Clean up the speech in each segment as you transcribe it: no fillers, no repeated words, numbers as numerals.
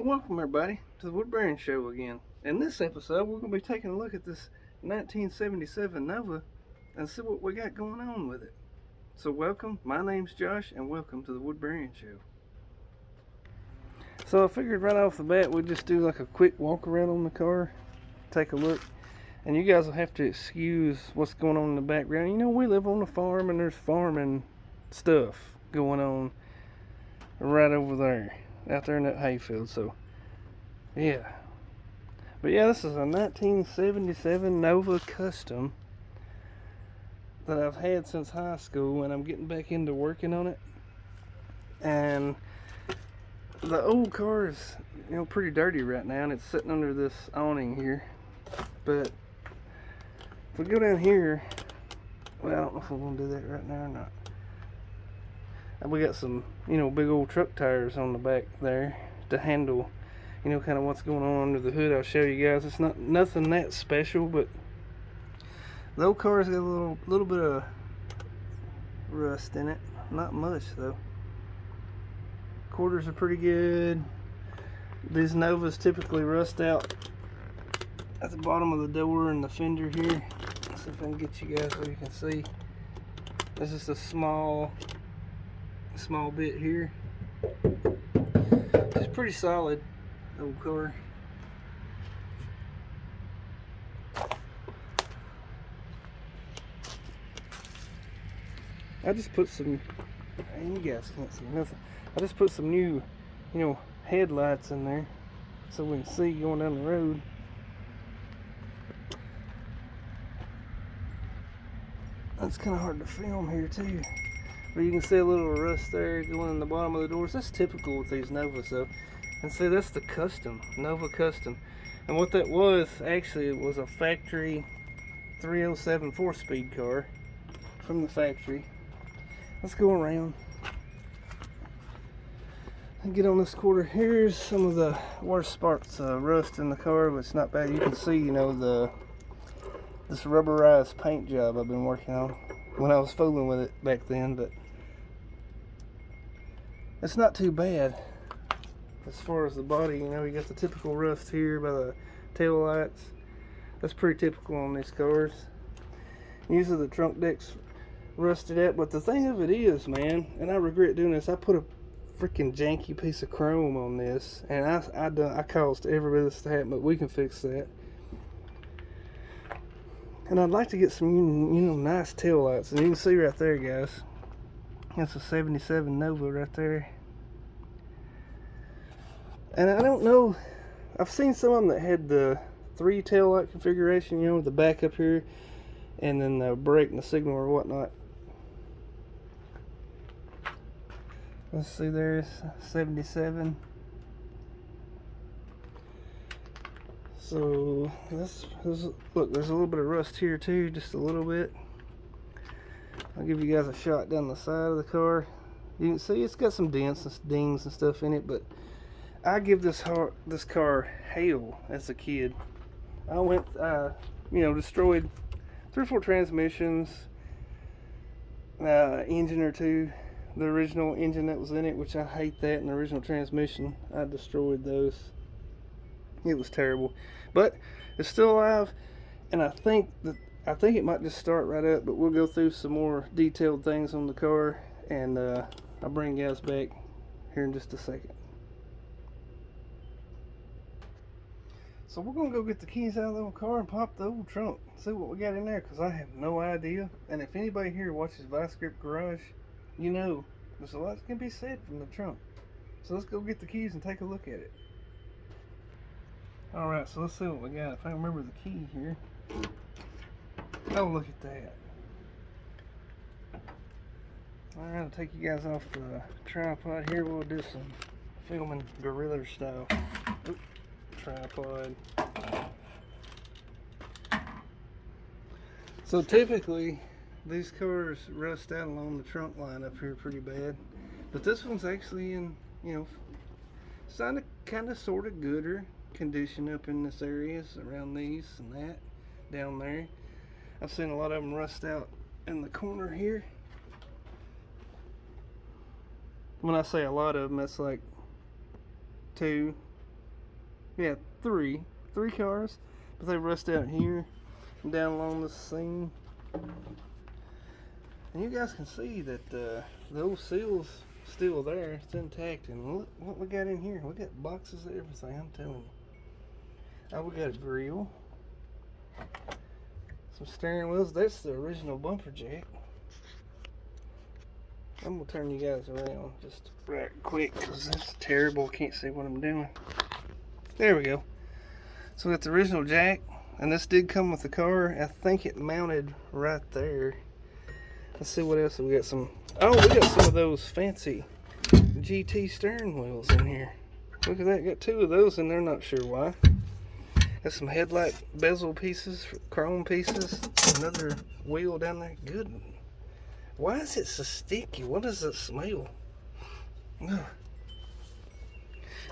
So welcome everybody to the Wood Bearing Show again. In this episode, we're going to be taking a look at this 1977 Nova and see what we got going on with it. So welcome, my name's Josh, and welcome to the Wood Bearing Show. So I figured right off the bat we'd just do like a quick walk around on the car, take a look, and you guys will have to excuse what's going on in the background. You know, we live on a farm and there's farming stuff going on right over there, out there in that hayfield. So yeah, but yeah, this is a 1977 Nova Custom that I've had since high school, and I'm getting back into working on it. And the old car is, you know, pretty dirty right now, and it's sitting under this awning here. But if we go down here, well, I don't know if we're gonna do that right now or not. And we got some, you know, big old truck tires on the back there to handle, you know, kind of what's going on under the hood. I'll show you guys. It's not nothing that special, but the old car's got a little bit of rust in it. Not much though. Quarters are pretty good. These Novas typically rust out at the bottom of the door and the fender here. Let's see if I can get you guys so you can see. There's just a small bit here. It's pretty solid old car. I just put some, and you guys can't see nothing. I just put some new, you know, headlights in there so we can see going down the road. That's kind of hard to film here too, but you can see a little rust there going in the bottom of the doors. That's typical with these Novas though. And see, that's the Custom, Nova Custom. And what that was, actually, it was a factory 307 4-speed car from the factory. Let's go around and get on this quarter. Here's some of the worst spots, rust in the car, but it's not bad. You can see, you know, this rubberized paint job I've been working on when I was fooling with it back then, but it's not too bad. As far as the body, you know, you got the typical rust here by the tail lights. That's pretty typical on these cars. Usually the trunk deck's rusted out, but the thing of it is, man, and I regret doing this, I put a freaking janky piece of chrome on this, and I caused every bit of this to happen, but we can fix that. And I'd like to get some, you know, nice tail lights, and you can see right there, guys, that's a 77 Nova right there. And I don't know, I've seen some of them that had the 3 tail light configuration, you know, with the back up here, and then the brake and the signal or whatnot. Let's see, there's 77. So look, there's a little bit of rust here too, just a little bit. I'll give you guys a shot down the side of the car. You can see it's got some dents and dings and stuff in it, but I give this car hell as a kid. I went, you know, destroyed 3 or 4 transmissions, engine or 2. The original engine that was in it, which I hate that, and the original transmission, I destroyed those. It was terrible, but it's still alive, and I think it might just start right up. But we'll go through some more detailed things on the car, and I'll bring you guys back here in just a second. So we're gonna go get the keys out of the old car and pop the old trunk, see what we got in there, because I have no idea. And if anybody here watches Vice Grip Garage, you know there's a lot that can be said from the trunk. So let's go get the keys and take a look at it. Alright, so let's see what we got. If I remember the key here. Oh, look at that. Alright, I'll take you guys off the tripod here. We'll do some filming guerrilla style. Oop, tripod. So typically these cars rust out along the trunk line up here pretty bad, but this one's actually in, you know, kind of sort of gooder condition up in this areas around these and that down there. I've seen a lot of them rust out in the corner here. When I say a lot of them, that's like 2, Yeah, three cars, but they rust out here and down along the seam. And you guys can see that the old seal's still there, it's intact. And look what we got in here. We got boxes of everything, I'm telling you. Oh, we got a grill, some steering wheels. That's the original bumper jack. I'm gonna turn you guys around just right quick because that's terrible. Can't see what I'm doing. There we go. So we got the original jack, and this did come with the car. I think it mounted right there. Let's see what else we got. Oh, we got some of those fancy GT steering wheels in here. Look at that. Got two of those in there. Not sure why. Got some headlight bezel pieces, chrome pieces. Another wheel down there. Good. Why is it so sticky? What does it smell? Ugh.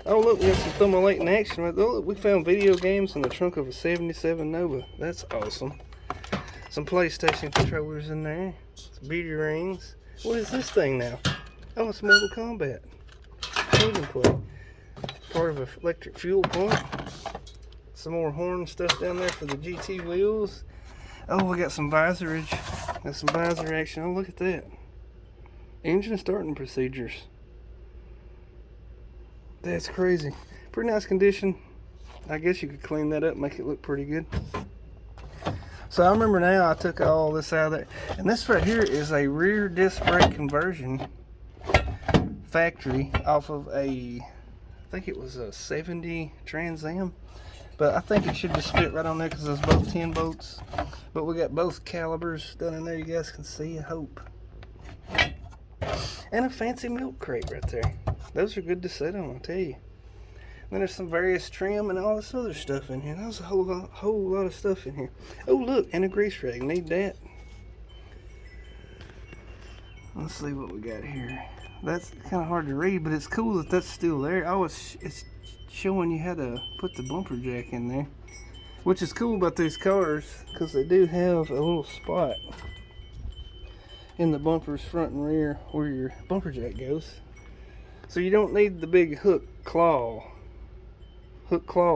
Oh look, we got some thermolite in action. Oh look, we found video games in the trunk of a 77 Nova. That's awesome. Some PlayStation controllers in there. Some beauty rings. What is this thing now? Oh, it's Mortal Kombat. Children play. Part of an electric fuel pump. Some more horn stuff down there for the GT wheels. Oh, we got some visorage. Got some visor action. Oh, look at that. Engine starting procedures. That's crazy. Pretty nice condition. I guess you could clean that up, make it look pretty good. So I remember now I took all this out of there. And this right here is a rear disc brake conversion factory off of I think it was a 70 Trans Am. But I think it should just fit right on there because it's both 10 bolts. But we got both calibers down in there, you guys can see, I hope. And a fancy milk crate right there. Those are good to sit on, I'll tell you. Then there's some various trim and all this other stuff in here. There's a whole lot of stuff in here. Oh look, and a grease rag, need that. Let's see what we got here. That's kind of hard to read, but it's cool that that's still there. Oh, it's showing you how to put the bumper jack in there, which is cool about these cars because they do have a little spot in the bumpers front and rear where your bumper jack goes, so you don't need the big hook claw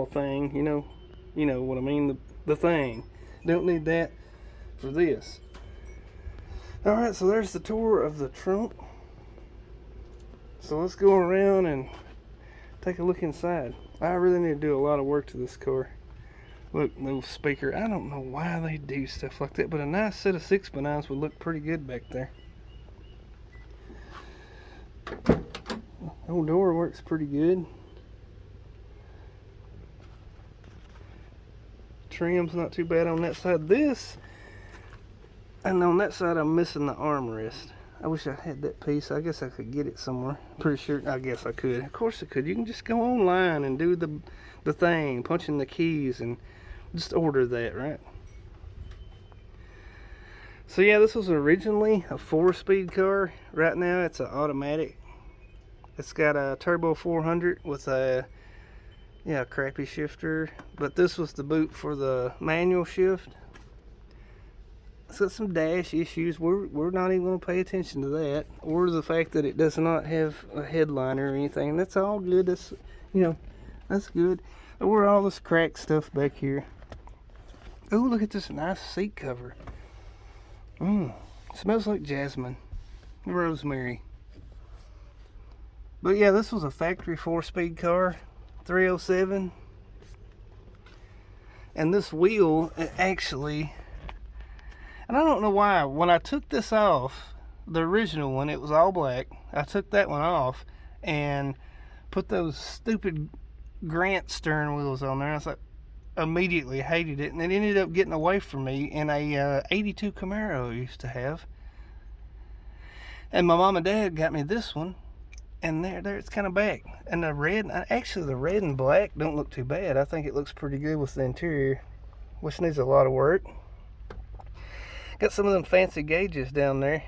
thing, you know what I mean, the thing. Don't need that for this. Alright, so there's the tour of the trunk. So let's go around and take a look inside. I really need to do a lot of work to this car. Look, little speaker. I don't know why they do stuff like that, but a nice set of 6x9s would look pretty good back there. Old door works pretty good. Trim's not too bad on that side. And on that side I'm missing the armrest. I wish I had that piece. I guess I could get it somewhere. Pretty sure. I guess I could. Of course I could. You can just go online and do the thing, punch in the keys, and just order that, right? So yeah, this was originally a 4-speed car. Right now it's an automatic. It's got a turbo 400 with a crappy shifter. But this was the boot for the manual shift. It's got some dash issues. We're not even going to pay attention to that, or the fact that it does not have a headliner or anything. That's all good. That's that's good. But we're all this cracked stuff back here. Oh, look at this nice seat cover. Smells like jasmine, rosemary. But yeah, this was a factory 4-speed car, 307. And this wheel, it actually. And I don't know why, when I took this off, the original one, it was all black. I took that one off and put those stupid Grant steering wheels on there. I was like, immediately hated it. And it ended up getting away from me in a 82 Camaro I used to have. And my mom and dad got me this one. And there it's kind of back. And the red, actually the red and black don't look too bad. I think it looks pretty good with the interior, which needs a lot of work. Got some of them fancy gauges down there.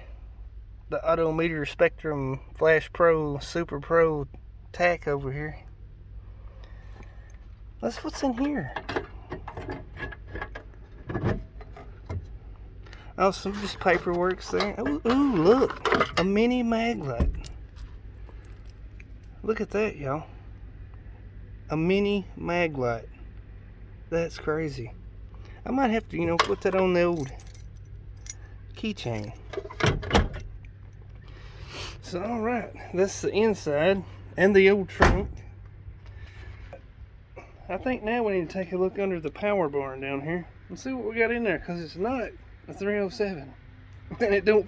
The Odometer Spectrum Flash Pro Super Pro tack over here. That's what's in here. Oh, some just paperwork's there. Ooh, look, a mini mag light. Look at that, y'all. A mini mag light. That's crazy. I might have to, you know, put that on the old keychain. So, alright, that's the inside and the old trunk. I think now we need to take a look under the power barn down here and see what we got in there, because it's not a 307 and it don't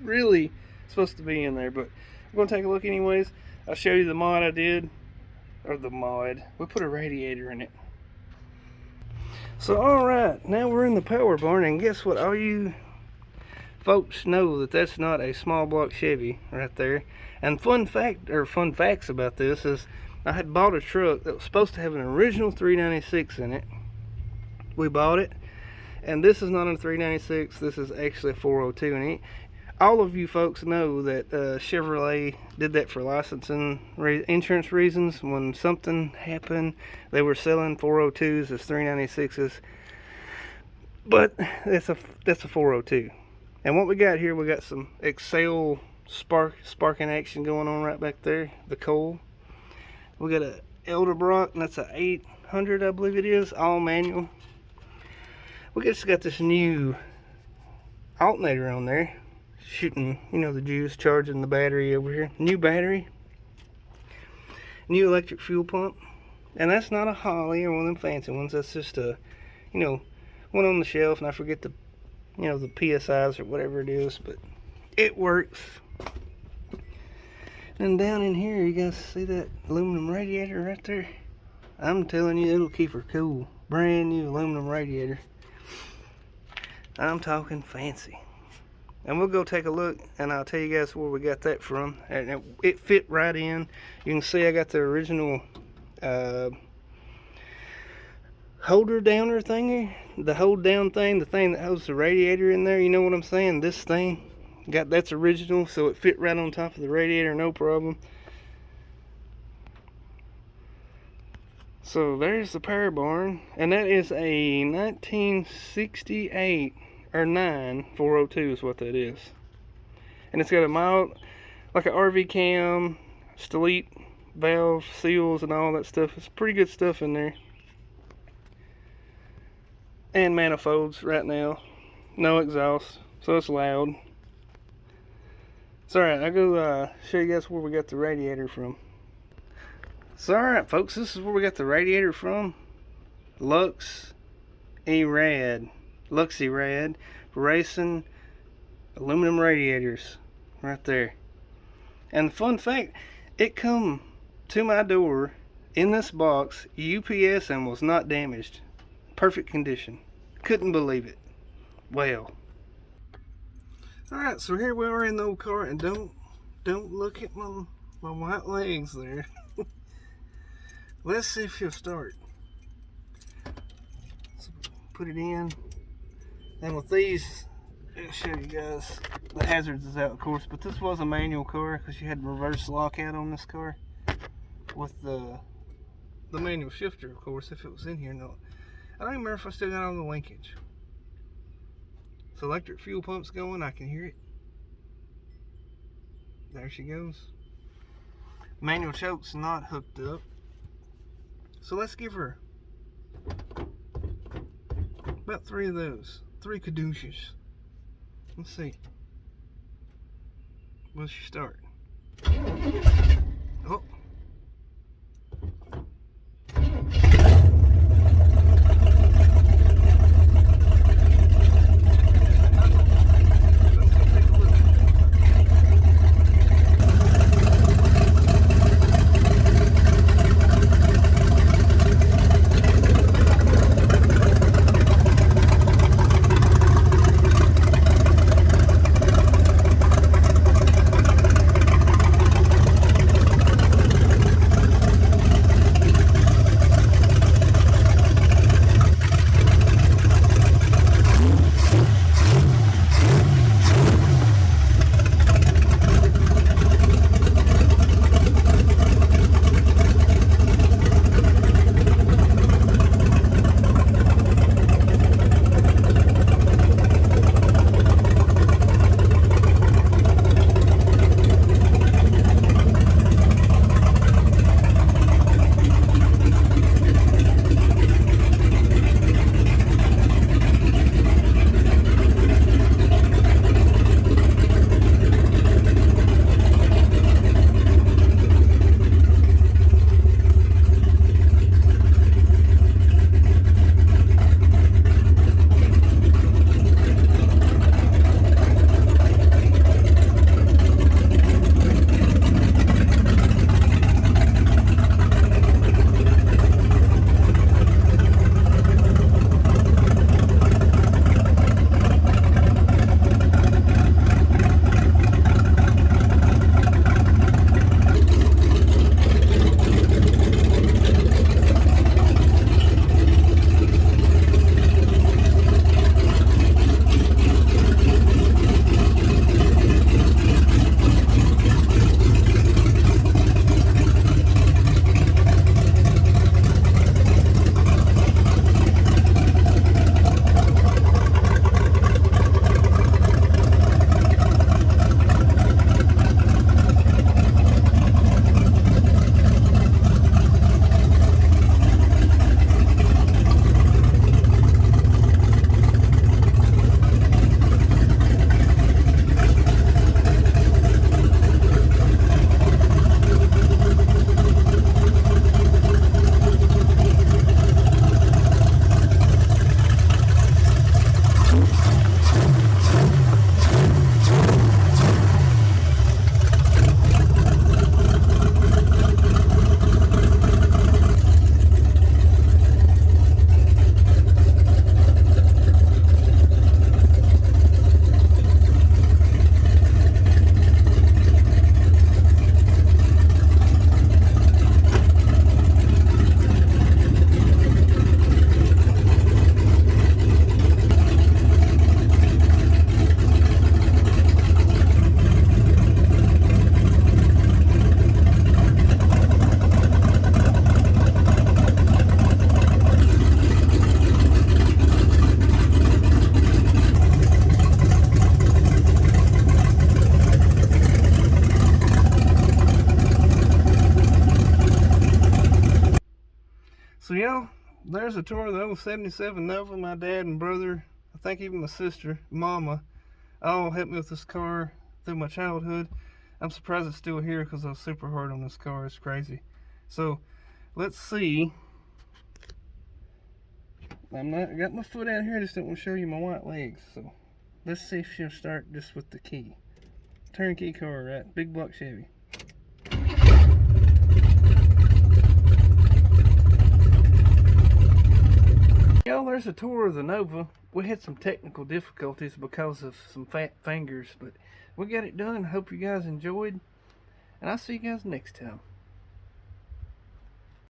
really supposed to be in there, but we're going to take a look anyways. I'll show you the mod I did, or the mod. We put a radiator in it. So alright, now we're in the power barn, and guess what? All you folks know that that's not a small block Chevy right there. And fun facts about this is I had bought a truck that was supposed to have an original 396 in it. We bought it, and this is not a 396, this is actually a 402. And all of you folks know that Chevrolet did that for licensing insurance reasons. When something happened, they were selling 402s as 396s, but that's a 402. And what we got here, we got some Excel sparking action going on right back there, the coal. We got a Edelbrock, and that's a 800, I believe it is, all manual. We just got this new alternator on there, shooting, you know, the juice, charging the battery over here. New battery, new electric fuel pump, and that's not a Holley or one of them fancy ones. That's just a, you know, one on the shelf, and I forget the, you know, the PSIs or whatever it is, but it works. And down in here, you guys see that aluminum radiator right there? I'm telling you, it'll keep her cool. Brand new aluminum radiator. I'm talking fancy. And we'll go take a look, and I'll tell you guys where we got that from. And it fit right in. You can see I got the original holder downer thingy, the hold down thing, the thing that holds the radiator in there. You know what I'm saying? This thing, that's original, so it fit right on top of the radiator, no problem. So there's the power barn, and that is a 1968 or 9 402 is what that is. And it's got a mild, like an RV cam, Stellite valve seals and all that stuff. It's pretty good stuff in there. And manifolds right now. No exhaust, so it's loud. So alright, I'll go show you guys where we got the radiator from. So alright folks, this is where we got the radiator from. Luxerad racing aluminum radiators right there. And fun fact, it come to my door in this box, UPS, and was not damaged. Perfect condition. Couldn't believe it. Well, alright, so here we are in the old car, and don't look at my white legs there. Let's see if she'll start. So put it in, and with these, I'll show you guys. The hazards is out, of course, but this was a manual car because you had reverse lockout on this car with the manual shifter, of course, if it was in here. No, I don't even remember if I still got all the linkage. So electric fuel pump's going, I can hear it. There she goes. Manual choke's not hooked up. So let's give her about 3 of those. 3 caduceus. Let's see. Will she start? Oh. So y'all, there's a tour of the old 77 Nova. My dad and brother, I think even my sister, mama, all helped me with this car through my childhood. I'm surprised it's still here because I was super hard on this car. It's crazy. So let's see. I got my foot out here. I just don't want to show you my white legs. So let's see if she'll start just with the key. Turnkey car, right? Big block Chevy. Y'all, there's a tour of the Nova. We had some technical difficulties because of some fat fingers, but we got it done. Hope you guys enjoyed, and I'll see you guys next time.